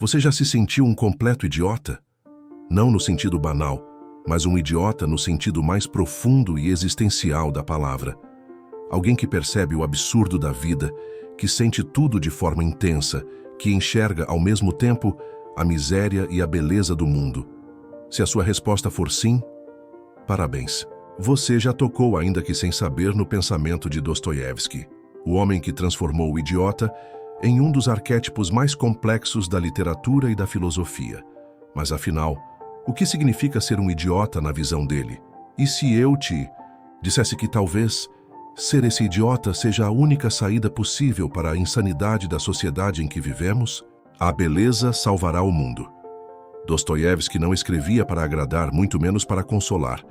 Você já se sentiu um completo idiota? Não no sentido banal, mas um idiota no sentido mais profundo e existencial da palavra. Alguém que percebe o absurdo da vida, que sente tudo de forma intensa, que enxerga ao mesmo tempo a miséria e a beleza do mundo. Se a sua resposta for sim, parabéns. Você já tocou, ainda que sem saber, no pensamento de Dostoiévski, o homem que transformou o idiota em um dos arquétipos mais complexos da literatura e da filosofia. Mas afinal, o que significa ser um idiota na visão dele? E se eu te dissesse que talvez ser esse idiota seja a única saída possível para a insanidade da sociedade em que vivemos? A beleza salvará o mundo. Dostoiévski não escrevia para agradar, muito menos para consolar.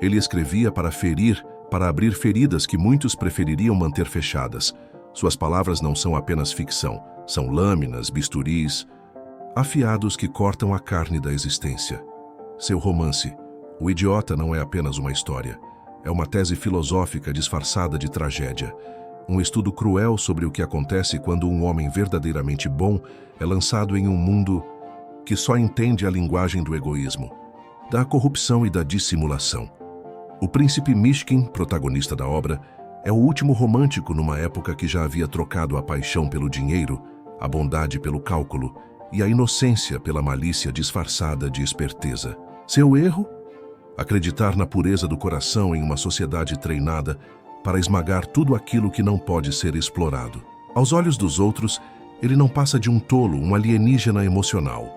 Ele escrevia para ferir, para abrir feridas que muitos prefeririam manter fechadas. Suas palavras não são apenas ficção, são lâminas, bisturis, afiados que cortam a carne da existência. Seu romance, O Idiota, não é apenas uma história. É uma tese filosófica disfarçada de tragédia. Um estudo cruel sobre o que acontece quando um homem verdadeiramente bom é lançado em um mundo que só entende a linguagem do egoísmo, da corrupção e da dissimulação. O príncipe Mishkin, protagonista da obra, é o último romântico numa época que já havia trocado a paixão pelo dinheiro, a bondade pelo cálculo e a inocência pela malícia disfarçada de esperteza. Seu erro? Acreditar na pureza do coração em uma sociedade treinada para esmagar tudo aquilo que não pode ser explorado. Aos olhos dos outros, ele não passa de um tolo, um alienígena emocional.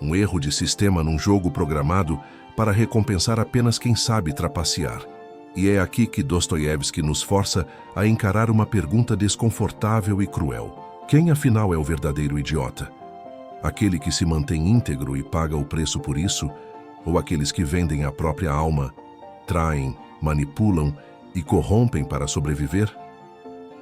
Um erro de sistema num jogo programado para recompensar apenas quem sabe trapacear. E é aqui que Dostoiévski nos força a encarar uma pergunta desconfortável e cruel. Quem afinal é o verdadeiro idiota? Aquele que se mantém íntegro e paga o preço por isso? Ou aqueles que vendem a própria alma, traem, manipulam e corrompem para sobreviver?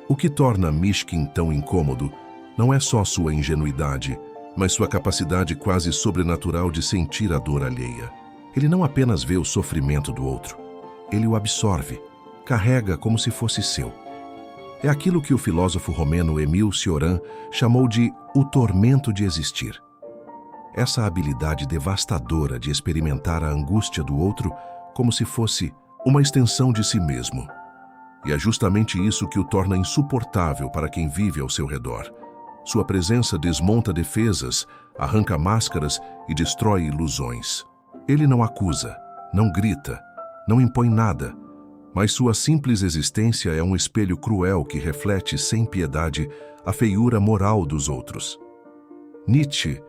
O que torna Mishkin tão incômodo não é só sua ingenuidade, mas sua capacidade quase sobrenatural de sentir a dor alheia. Ele não apenas vê o sofrimento do outro, ele o absorve, carrega como se fosse seu. É aquilo que o filósofo romeno Émile Cioran chamou de o tormento de existir. Essa habilidade devastadora de experimentar a angústia do outro como se fosse uma extensão de si mesmo. E é justamente isso que o torna insuportável para quem vive ao seu redor. Sua presença desmonta defesas, arranca máscaras e destrói ilusões. Ele não acusa, não grita, não impõe nada, mas sua simples existência é um espelho cruel que reflete sem piedade a feiura moral dos outros. Nietzsche,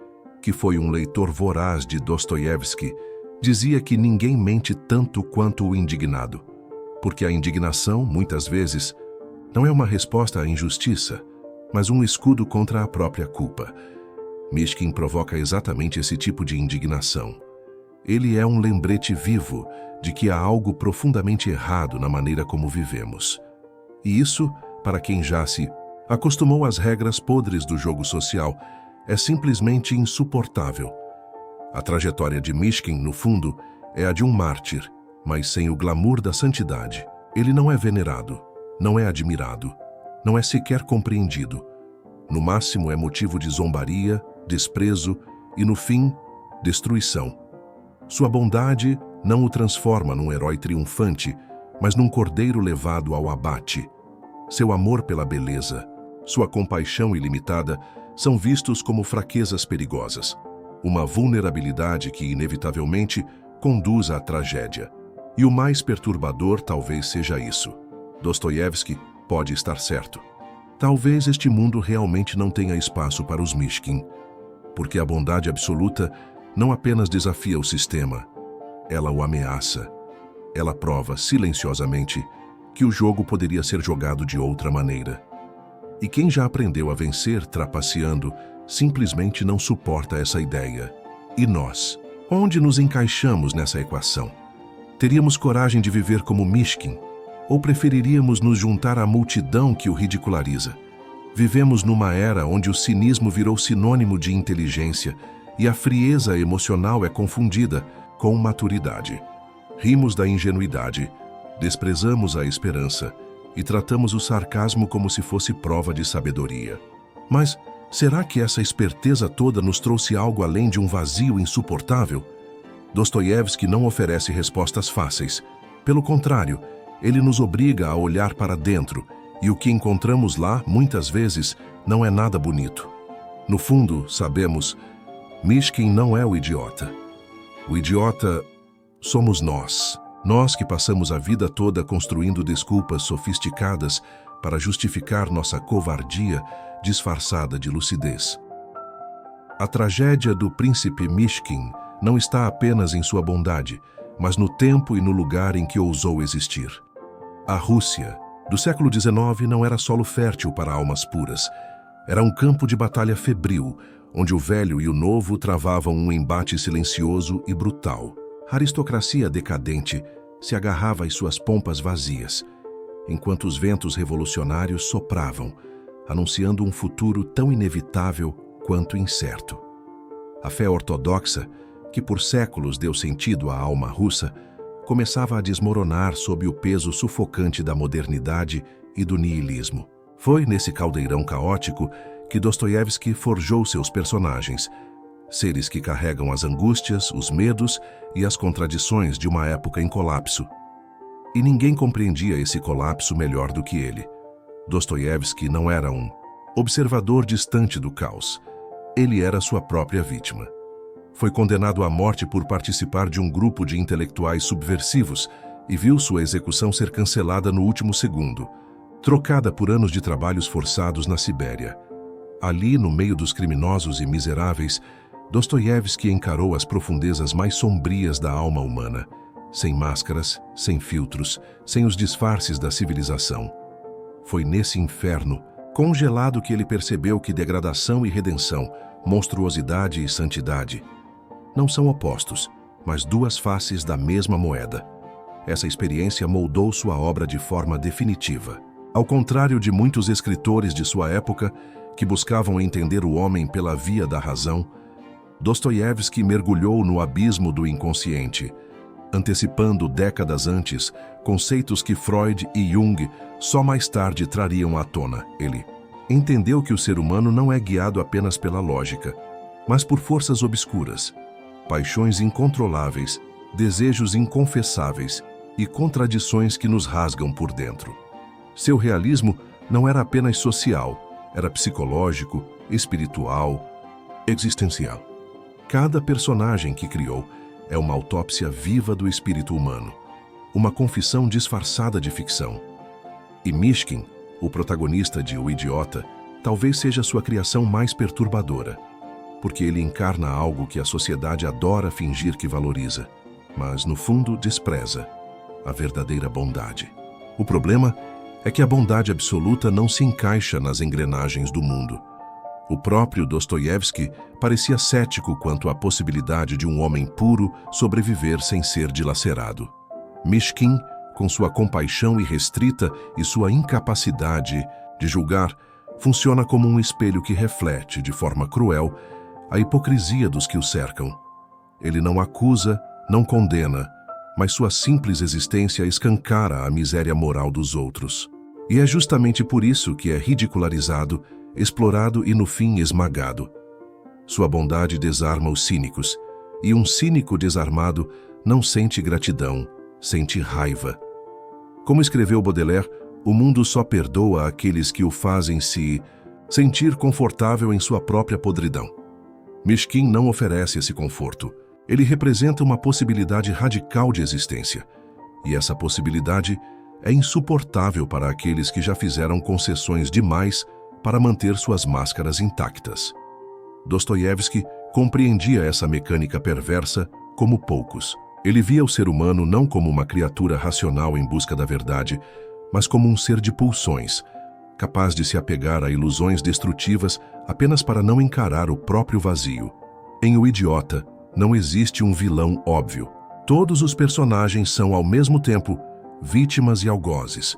que foi um leitor voraz de Dostoiévski, dizia que ninguém mente tanto quanto o indignado, porque a indignação, muitas vezes, não é uma resposta à injustiça, mas um escudo contra a própria culpa. Mishkin provoca exatamente esse tipo de indignação. Ele é um lembrete vivo de que há algo profundamente errado na maneira como vivemos. E isso, para quem já se acostumou às regras podres do jogo social, é simplesmente insuportável. A trajetória de Mishkin, no fundo, é a de um mártir, mas sem o glamour da santidade. Ele não é venerado, não é admirado, não é sequer compreendido. No máximo é motivo de zombaria, desprezo e, no fim, destruição. Sua bondade não o transforma num herói triunfante, mas num cordeiro levado ao abate. Seu amor pela beleza, sua compaixão ilimitada são vistos como fraquezas perigosas, uma vulnerabilidade que inevitavelmente conduz à tragédia. E o mais perturbador talvez seja isso. Dostoiévski pode estar certo. Talvez este mundo realmente não tenha espaço para os Mishkin, porque a bondade absoluta não apenas desafia o sistema, ela o ameaça. Ela prova silenciosamente que o jogo poderia ser jogado de outra maneira. E quem já aprendeu a vencer trapaceando simplesmente não suporta essa ideia. E nós? Onde nos encaixamos nessa equação? Teríamos coragem de viver como Mishkin? Ou preferiríamos nos juntar à multidão que o ridiculariza? Vivemos numa era onde o cinismo virou sinônimo de inteligência e a frieza emocional é confundida com maturidade. Rimos da ingenuidade, desprezamos a esperança e tratamos o sarcasmo como se fosse prova de sabedoria. Mas Será que essa esperteza toda nos trouxe algo além de um vazio insuportável? Dostoiévski não oferece respostas fáceis. Pelo contrário, ele nos obriga a olhar para dentro, e o que encontramos lá, muitas vezes, não é nada bonito. No fundo, sabemos, Mishkin não é o idiota. O idiota somos nós. Nós que passamos a vida toda construindo desculpas sofisticadas para justificar nossa covardia disfarçada de lucidez. A tragédia do príncipe Mishkin não está apenas em sua bondade, mas no tempo e no lugar em que ousou existir. A Rússia do século XIX não era solo fértil para almas puras. Era um campo de batalha febril, onde o velho e o novo travavam um embate silencioso e brutal. A aristocracia decadente se agarrava às suas pompas vazias, enquanto os ventos revolucionários sopravam, anunciando um futuro tão inevitável quanto incerto. A fé ortodoxa, que por séculos deu sentido à alma russa, começava a desmoronar sob o peso sufocante da modernidade e do niilismo. Foi nesse caldeirão caótico que Dostoiévski forjou seus personagens, seres que carregam as angústias, os medos e as contradições de uma época em colapso. E ninguém compreendia esse colapso melhor do que ele. Dostoiévski não era um observador distante do caos. Ele era sua própria vítima. Foi condenado à morte por participar de um grupo de intelectuais subversivos e viu sua execução ser cancelada no último segundo, trocada por anos de trabalhos forçados na Sibéria. Ali, no meio dos criminosos e miseráveis, Dostoiévski encarou as profundezas mais sombrias da alma humana, sem máscaras, sem filtros, sem os disfarces da civilização. Foi nesse inferno congelado que ele percebeu que degradação e redenção, monstruosidade e santidade, não são opostos, mas duas faces da mesma moeda. Essa experiência moldou sua obra de forma definitiva. Ao contrário de muitos escritores de sua época, que buscavam entender o homem pela via da razão, Dostoiévski mergulhou no abismo do inconsciente, antecipando décadas antes conceitos que Freud e Jung só mais tarde trariam à tona. Ele entendeu que o ser humano não é guiado apenas pela lógica, mas por forças obscuras, paixões incontroláveis, desejos inconfessáveis e contradições que nos rasgam por dentro. Seu realismo não era apenas social, era psicológico, espiritual, existencial. Cada personagem que criou é uma autópsia viva do espírito humano, uma confissão disfarçada de ficção. E Mishkin, o protagonista de O Idiota, talvez seja sua criação mais perturbadora, porque ele encarna algo que a sociedade adora fingir que valoriza, mas no fundo despreza: a verdadeira bondade. O problema é que a bondade absoluta não se encaixa nas engrenagens do mundo. O próprio Dostoiévski parecia cético quanto à possibilidade de um homem puro sobreviver sem ser dilacerado. Mishkin, com sua compaixão irrestrita e sua incapacidade de julgar, funciona como um espelho que reflete, de forma cruel, a hipocrisia dos que o cercam. Ele não acusa, não condena, mas sua simples existência escancara a miséria moral dos outros. E é justamente por isso que é ridicularizado, explorado e, no fim, esmagado. Sua bondade desarma os cínicos, e um cínico desarmado não sente gratidão, sente raiva. Como escreveu Baudelaire, o mundo só perdoa aqueles que o fazem se sentir confortável em sua própria podridão. Mishkin não oferece esse conforto. Ele representa uma possibilidade radical de existência. E essa possibilidade é insuportável para aqueles que já fizeram concessões demais para manter suas máscaras intactas. Dostoiévski compreendia essa mecânica perversa como poucos. Ele via o ser humano não como uma criatura racional em busca da verdade, mas como um ser de pulsões, capaz de se apegar a ilusões destrutivas apenas para não encarar o próprio vazio. Em O Idiota, não existe um vilão óbvio. Todos os personagens são, ao mesmo tempo, vítimas e algozes,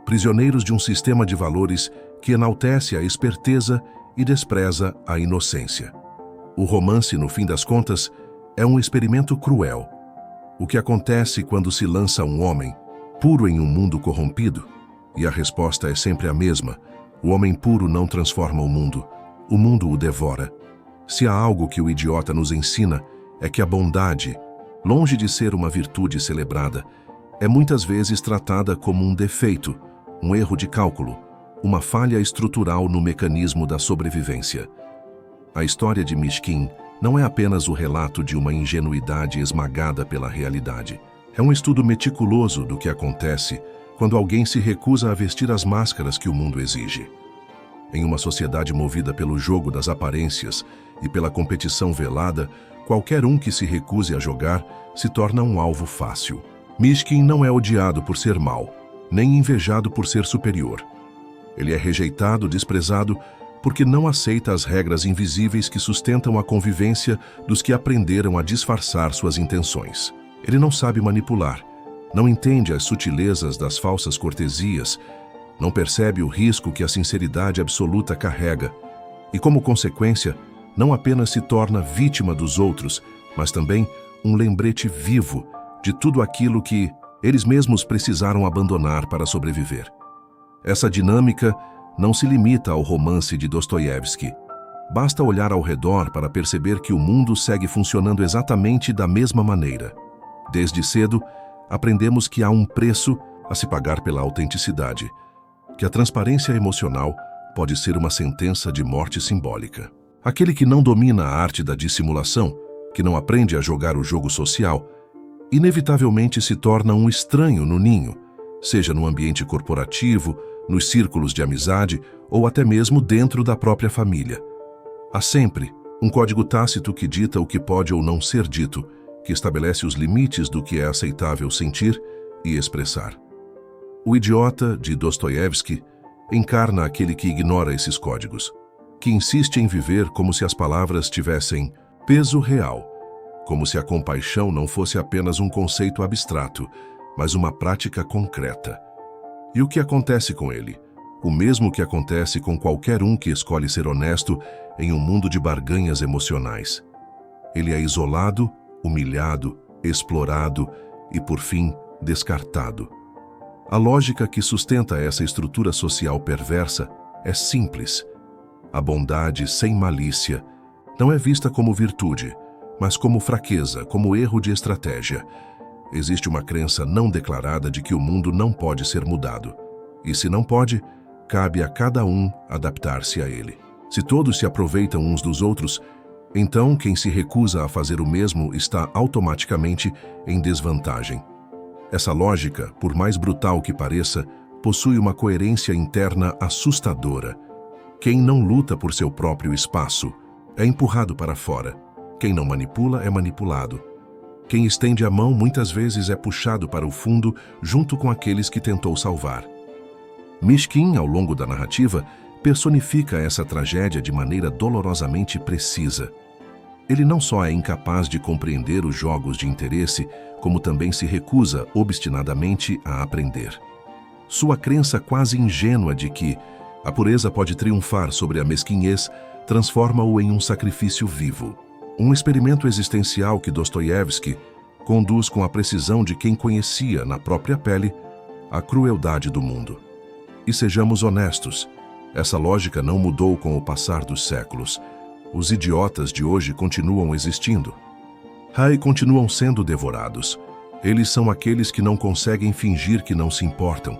prisioneiros de um sistema de valores que enaltece a esperteza e despreza a inocência. O romance, no fim das contas, é um experimento cruel. O que acontece quando se lança um homem puro em um mundo corrompido? E a resposta é sempre a mesma: o homem puro não transforma o mundo, o mundo o devora. Se há algo que o idiota nos ensina, é que a bondade, longe de ser uma virtude celebrada, é muitas vezes tratada como um defeito, um erro de cálculo, uma falha estrutural no mecanismo da sobrevivência. A história de Mishkin não é apenas o relato de uma ingenuidade esmagada pela realidade. É um estudo meticuloso do que acontece quando alguém se recusa a vestir as máscaras que o mundo exige. Em uma sociedade movida pelo jogo das aparências e pela competição velada, qualquer um que se recuse a jogar se torna um alvo fácil. Mishkin não é odiado por ser mau, nem invejado por ser superior. Ele é rejeitado, desprezado, porque não aceita as regras invisíveis que sustentam a convivência dos que aprenderam a disfarçar suas intenções. Ele não sabe manipular, não entende as sutilezas das falsas cortesias, não percebe o risco que a sinceridade absoluta carrega e, como consequência, não apenas se torna vítima dos outros, mas também um lembrete vivo de tudo aquilo que eles mesmos precisaram abandonar para sobreviver. Essa dinâmica não se limita ao romance de Dostoiévski. Basta olhar ao redor para perceber que o mundo segue funcionando exatamente da mesma maneira. Desde cedo, aprendemos que há um preço a se pagar pela autenticidade, que a transparência emocional pode ser uma sentença de morte simbólica. Aquele que não domina a arte da dissimulação, que não aprende a jogar o jogo social, inevitavelmente se torna um estranho no ninho, seja no ambiente corporativo, nos círculos de amizade ou até mesmo dentro da própria família. Há sempre um código tácito que dita o que pode ou não ser dito, que estabelece os limites do que é aceitável sentir e expressar. O Idiota, de Dostoiévski, encarna aquele que ignora esses códigos, que insiste em viver como se as palavras tivessem peso real, como se a compaixão não fosse apenas um conceito abstrato, mas uma prática concreta. E o que acontece com ele? O mesmo que acontece com qualquer um que escolhe ser honesto em um mundo de barganhas emocionais. Ele é isolado, humilhado, explorado e, por fim, descartado. A lógica que sustenta essa estrutura social perversa é simples. A bondade sem malícia não é vista como virtude, mas como fraqueza, como erro de estratégia. Existe uma crença não declarada de que o mundo não pode ser mudado. E se não pode, cabe a cada um adaptar-se a ele. Se todos se aproveitam uns dos outros, então quem se recusa a fazer o mesmo está automaticamente em desvantagem. Essa lógica, por mais brutal que pareça, possui uma coerência interna assustadora. Quem não luta por seu próprio espaço é empurrado para fora. Quem não manipula é manipulado. Quem estende a mão muitas vezes é puxado para o fundo junto com aqueles que tentou salvar. Mishkin, ao longo da narrativa, personifica essa tragédia de maneira dolorosamente precisa. Ele não só é incapaz de compreender os jogos de interesse, como também se recusa obstinadamente a aprender. Sua crença quase ingênua de que a pureza pode triunfar sobre a mesquinhez transforma-o em um sacrifício vivo. Um experimento existencial que Dostoiévski conduz com a precisão de quem conhecia, na própria pele, a crueldade do mundo. E sejamos honestos, essa lógica não mudou com o passar dos séculos. Os idiotas de hoje continuam existindo. Continuam sendo devorados. Eles são aqueles que não conseguem fingir que não se importam,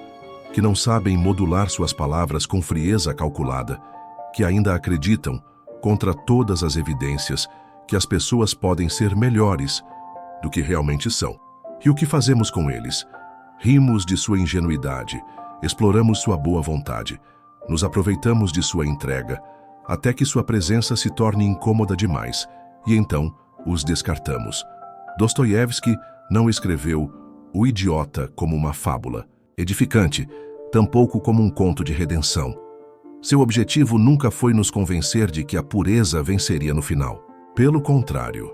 que não sabem modular suas palavras com frieza calculada, que ainda acreditam, contra todas as evidências, que as pessoas podem ser melhores do que realmente são. E o que fazemos com eles? Rimos de sua ingenuidade, exploramos sua boa vontade, nos aproveitamos de sua entrega, até que sua presença se torne incômoda demais, e então os descartamos. Dostoiévski não escreveu O Idiota como uma fábula edificante, tampouco como um conto de redenção. Seu objetivo nunca foi nos convencer de que a pureza venceria no final. Pelo contrário,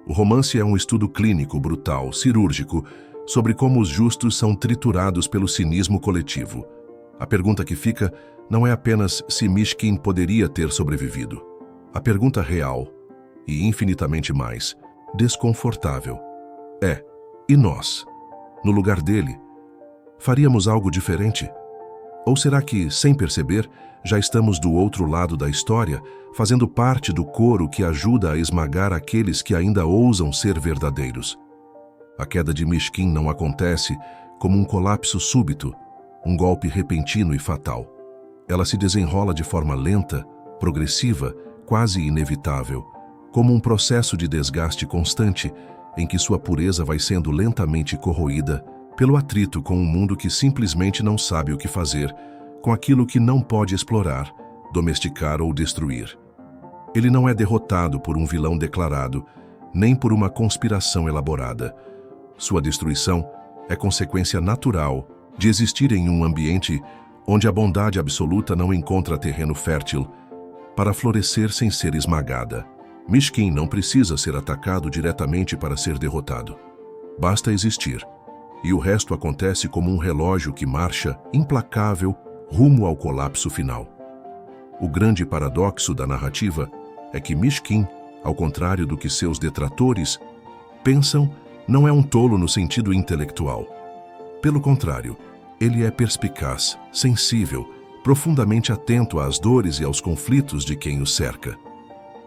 o romance é um estudo clínico, brutal, cirúrgico, sobre como os justos são triturados pelo cinismo coletivo. A pergunta que fica não é apenas se Mishkin poderia ter sobrevivido. A pergunta real, e infinitamente mais, desconfortável, é: e nós, no lugar dele, faríamos algo diferente? Ou será que, sem perceber, já estamos do outro lado da história, fazendo parte do coro que ajuda a esmagar aqueles que ainda ousam ser verdadeiros? A queda de Mishkin não acontece como um colapso súbito, um golpe repentino e fatal. Ela se desenrola de forma lenta, progressiva, quase inevitável, como um processo de desgaste constante em que sua pureza vai sendo lentamente corroída pelo atrito com um mundo que simplesmente não sabe o que fazer com aquilo que não pode explorar, domesticar ou destruir. Ele não é derrotado por um vilão declarado, nem por uma conspiração elaborada. Sua destruição é consequência natural de existir em um ambiente onde a bondade absoluta não encontra terreno fértil para florescer sem ser esmagada. Mishkin não precisa ser atacado diretamente para ser derrotado. Basta existir, e o resto acontece como um relógio que marcha, implacável, rumo ao colapso final. O grande paradoxo da narrativa é que Mishkin, ao contrário do que seus detratores pensam, não é um tolo no sentido intelectual. Pelo contrário, ele é perspicaz, sensível, profundamente atento às dores e aos conflitos de quem o cerca.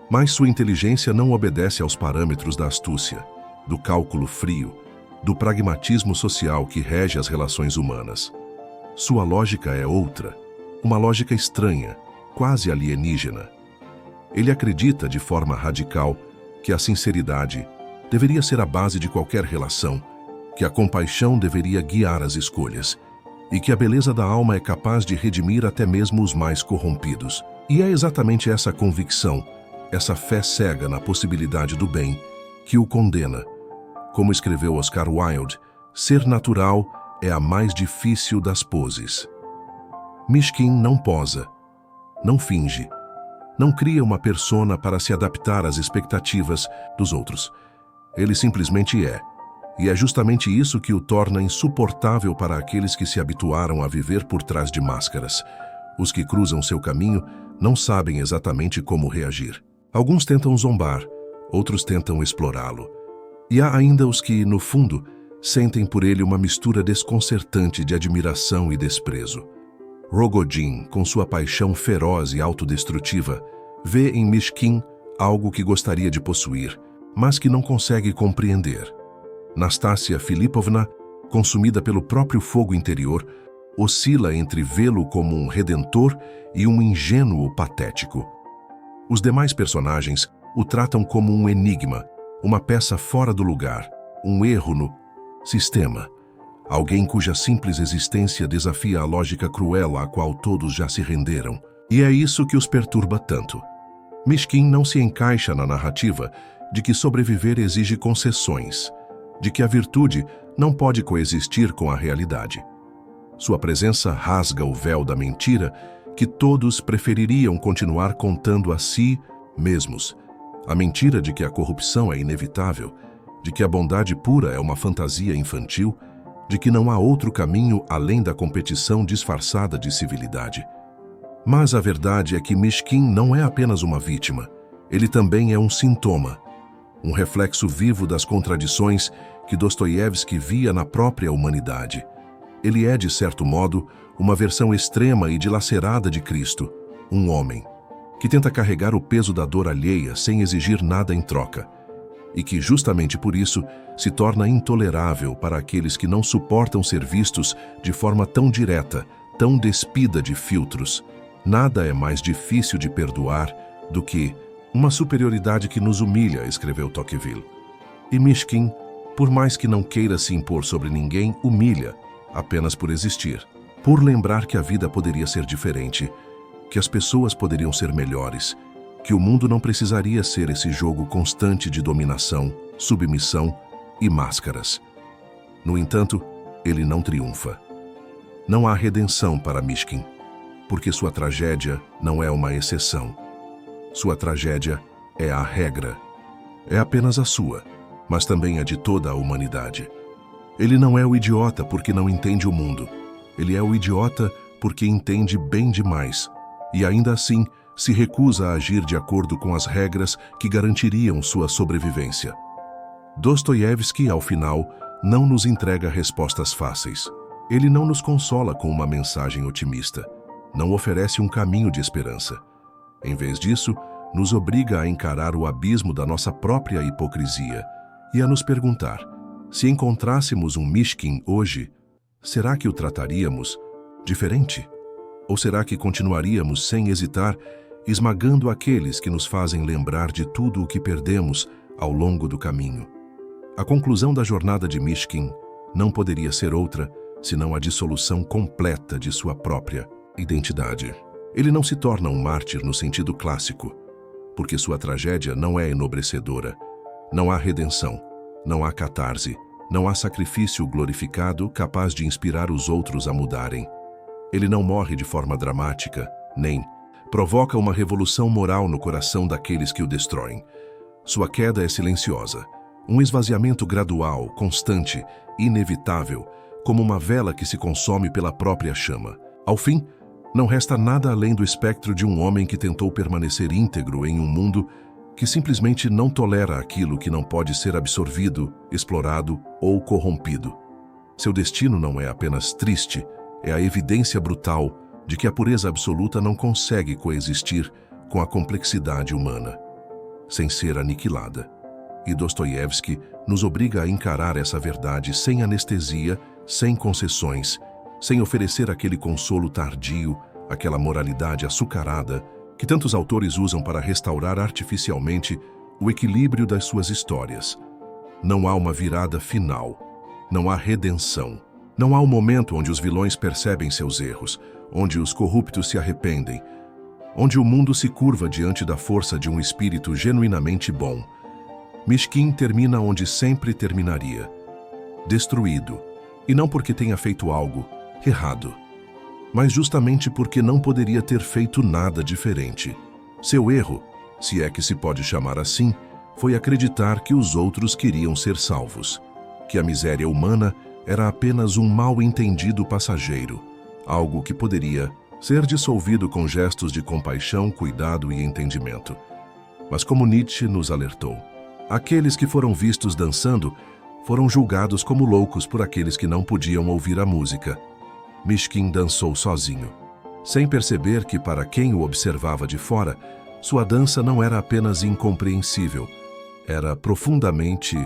Mas sua inteligência não obedece aos parâmetros da astúcia, do cálculo frio, do pragmatismo social que rege as relações humanas. Sua lógica é outra, uma lógica estranha, quase alienígena. Ele acredita de forma radical que a sinceridade deveria ser a base de qualquer relação, que a compaixão deveria guiar as escolhas e que a beleza da alma é capaz de redimir até mesmo os mais corrompidos. E é exatamente essa convicção, essa fé cega na possibilidade do bem, que o condena. Como escreveu Oscar Wilde, ser natural é a mais difícil das poses. Mishkin não posa, não finge, não cria uma persona para se adaptar às expectativas dos outros. Ele simplesmente é. E é justamente isso que o torna insuportável para aqueles que se habituaram a viver por trás de máscaras. Os que cruzam seu caminho não sabem exatamente como reagir. Alguns tentam zombar, outros tentam explorá-lo. E há ainda os que, no fundo, sentem por ele uma mistura desconcertante de admiração e desprezo. Rogodin, com sua paixão feroz e autodestrutiva, vê em Mishkin algo que gostaria de possuir, mas que não consegue compreender. Nastácia Filipovna, consumida pelo próprio fogo interior, oscila entre vê-lo como um redentor e um ingênuo patético. Os demais personagens o tratam como um enigma, uma peça fora do lugar, um erro no sistema, alguém cuja simples existência desafia a lógica cruel à qual todos já se renderam. E é isso que os perturba tanto. Mishkin não se encaixa na narrativa de que sobreviver exige concessões, de que a virtude não pode coexistir com a realidade. Sua presença rasga o véu da mentira que todos prefeririam continuar contando a si mesmos. A mentira de que a corrupção é inevitável, de que a bondade pura é uma fantasia infantil, de que não há outro caminho além da competição disfarçada de civilidade. Mas a verdade é que Mishkin não é apenas uma vítima, ele também é um sintoma, um reflexo vivo das contradições que Dostoiévski via na própria humanidade. Ele é, de certo modo, uma versão extrema e dilacerada de Cristo, um homem, que tenta carregar o peso da dor alheia sem exigir nada em troca, e que, justamente por isso, se torna intolerável para aqueles que não suportam ser vistos de forma tão direta, tão despida de filtros. Nada é mais difícil de perdoar do que uma superioridade que nos humilha, escreveu Tocqueville. E Mishkin, por mais que não queira se impor sobre ninguém, humilha, apenas por existir, por lembrar que a vida poderia ser diferente, que as pessoas poderiam ser melhores, que o mundo não precisaria ser esse jogo constante de dominação, submissão e máscaras. No entanto, ele não triunfa. Não há redenção para Mishkin, porque sua tragédia não é uma exceção. Sua tragédia é a regra. É apenas a sua, mas também a de toda a humanidade. Ele não é o idiota porque não entende o mundo. Ele é o idiota porque entende bem demais, e ainda assim se recusa a agir de acordo com as regras que garantiriam sua sobrevivência. Dostoiévski, ao final, não nos entrega respostas fáceis. Ele não nos consola com uma mensagem otimista, não oferece um caminho de esperança. Em vez disso, nos obriga a encarar o abismo da nossa própria hipocrisia e a nos perguntar: se encontrássemos um Mishkin hoje, será que o trataríamos diferente? Ou será que continuaríamos sem hesitar, esmagando aqueles que nos fazem lembrar de tudo o que perdemos ao longo do caminho? A conclusão da jornada de Mishkin não poderia ser outra senão a dissolução completa de sua própria identidade. Ele não se torna um mártir no sentido clássico, porque sua tragédia não é enobrecedora. Não há redenção, não há catarse, não há sacrifício glorificado capaz de inspirar os outros a mudarem. Ele não morre de forma dramática, nem provoca uma revolução moral no coração daqueles que o destroem. Sua queda é silenciosa, um esvaziamento gradual, constante, inevitável, como uma vela que se consome pela própria chama. Ao fim, não resta nada além do espectro de um homem que tentou permanecer íntegro em um mundo que simplesmente não tolera aquilo que não pode ser absorvido, explorado ou corrompido. Seu destino não é apenas triste, é a evidência brutal de que a pureza absoluta não consegue coexistir com a complexidade humana, sem ser aniquilada. E Dostoiévski nos obriga a encarar essa verdade sem anestesia, sem concessões, sem oferecer aquele consolo tardio, aquela moralidade açucarada que tantos autores usam para restaurar artificialmente o equilíbrio das suas histórias. Não há uma virada final, não há redenção, não há um momento onde os vilões percebem seus erros, onde os corruptos se arrependem, onde o mundo se curva diante da força de um espírito genuinamente bom. Mishkin termina onde sempre terminaria, destruído, e não porque tenha feito algo errado, mas justamente porque não poderia ter feito nada diferente. Seu erro, se é que se pode chamar assim, foi acreditar que os outros queriam ser salvos, que a miséria humana era apenas um mal-entendido passageiro, algo que poderia ser dissolvido com gestos de compaixão, cuidado e entendimento. Mas como Nietzsche nos alertou, aqueles que foram vistos dançando foram julgados como loucos por aqueles que não podiam ouvir a música. Mishkin dançou sozinho, sem perceber que para quem o observava de fora, sua dança não era apenas incompreensível, era profundamente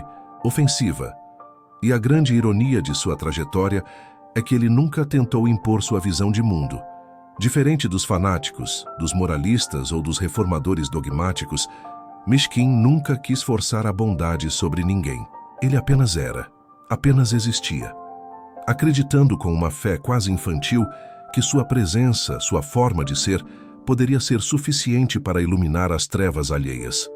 ofensiva. E a grande ironia de sua trajetória é que ele nunca tentou impor sua visão de mundo. Diferente dos fanáticos, dos moralistas ou dos reformadores dogmáticos, Mishkin nunca quis forçar a bondade sobre ninguém. Ele apenas era, apenas existia, acreditando com uma fé quase infantil que sua presença, sua forma de ser, poderia ser suficiente para iluminar as trevas alheias.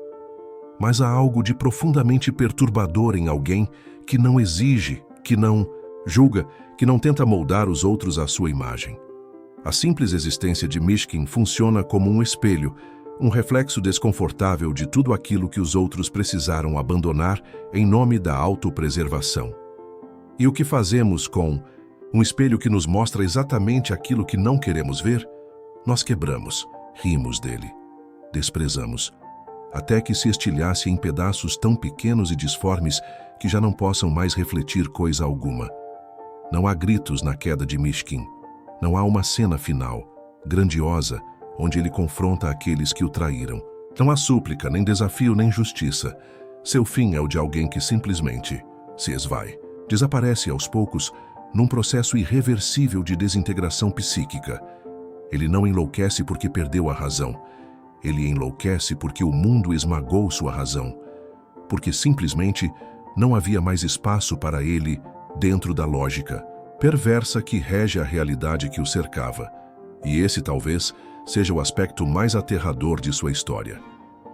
Mas há algo de profundamente perturbador em alguém que não exige, que não julga, que não tenta moldar os outros à sua imagem. A simples existência de Mishkin funciona como um espelho, um reflexo desconfortável de tudo aquilo que os outros precisaram abandonar em nome da autopreservação. E o que fazemos com um espelho que nos mostra exatamente aquilo que não queremos ver? Nós quebramos, rimos dele, desprezamos, até que se estilhasse em pedaços tão pequenos e disformes que já não possam mais refletir coisa alguma. Não há gritos na queda de Mishkin, não há uma cena final, grandiosa, onde ele confronta aqueles que o traíram. Não há súplica, nem desafio, nem justiça. Seu fim é o de alguém que simplesmente se esvai, desaparece aos poucos num processo irreversível de desintegração psíquica. Ele não enlouquece porque perdeu a razão. Ele enlouquece porque o mundo esmagou sua razão, porque simplesmente não havia mais espaço para ele dentro da lógica perversa que rege a realidade que o cercava. E esse, talvez, seja o aspecto mais aterrador de sua história.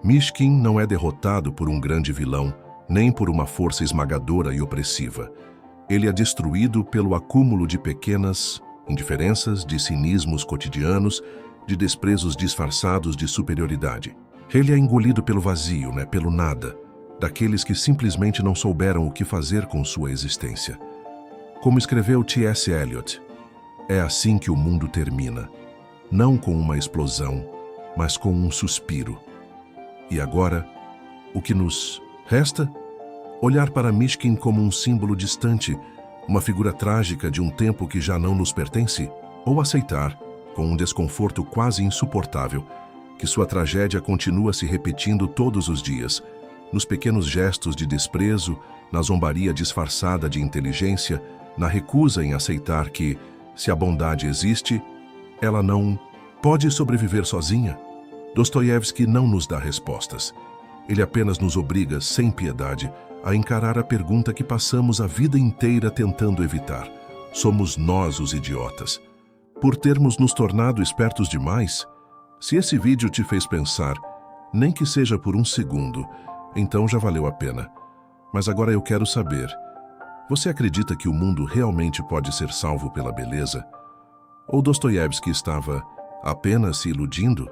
Mishkin não é derrotado por um grande vilão, nem por uma força esmagadora e opressiva. Ele é destruído pelo acúmulo de pequenas indiferenças, de cinismos cotidianos, de desprezos disfarçados de superioridade. Ele é engolido pelo vazio, pelo nada, daqueles que simplesmente não souberam o que fazer com sua existência. Como escreveu T.S. Eliot, é assim que o mundo termina, não com uma explosão, mas com um suspiro. E agora, o que nos resta? Olhar para Mishkin como um símbolo distante, uma figura trágica de um tempo que já não nos pertence? Ou aceitar, com um desconforto quase insuportável, que sua tragédia continua se repetindo todos os dias, nos pequenos gestos de desprezo, na zombaria disfarçada de inteligência, na recusa em aceitar que, se a bondade existe, ela não pode sobreviver sozinha? Dostoiévski não nos dá respostas. Ele apenas nos obriga, sem piedade, a encarar a pergunta que passamos a vida inteira tentando evitar. Somos nós os idiotas? Por termos nos tornado espertos demais? Se esse vídeo te fez pensar, nem que seja por um segundo, então já valeu a pena. Mas agora eu quero saber, você acredita que o mundo realmente pode ser salvo pela beleza? Ou Dostoiévski estava apenas se iludindo?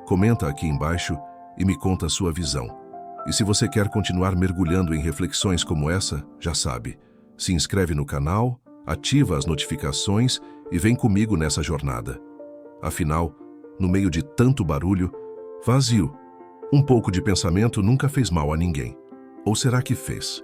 Comenta aqui embaixo e me conta a sua visão. E se você quer continuar mergulhando em reflexões como essa, já sabe, se inscreve no canal, ativa as notificações e vem comigo nessa jornada. Afinal, no meio de tanto barulho, vazio, um pouco de pensamento nunca fez mal a ninguém. Ou será que fez?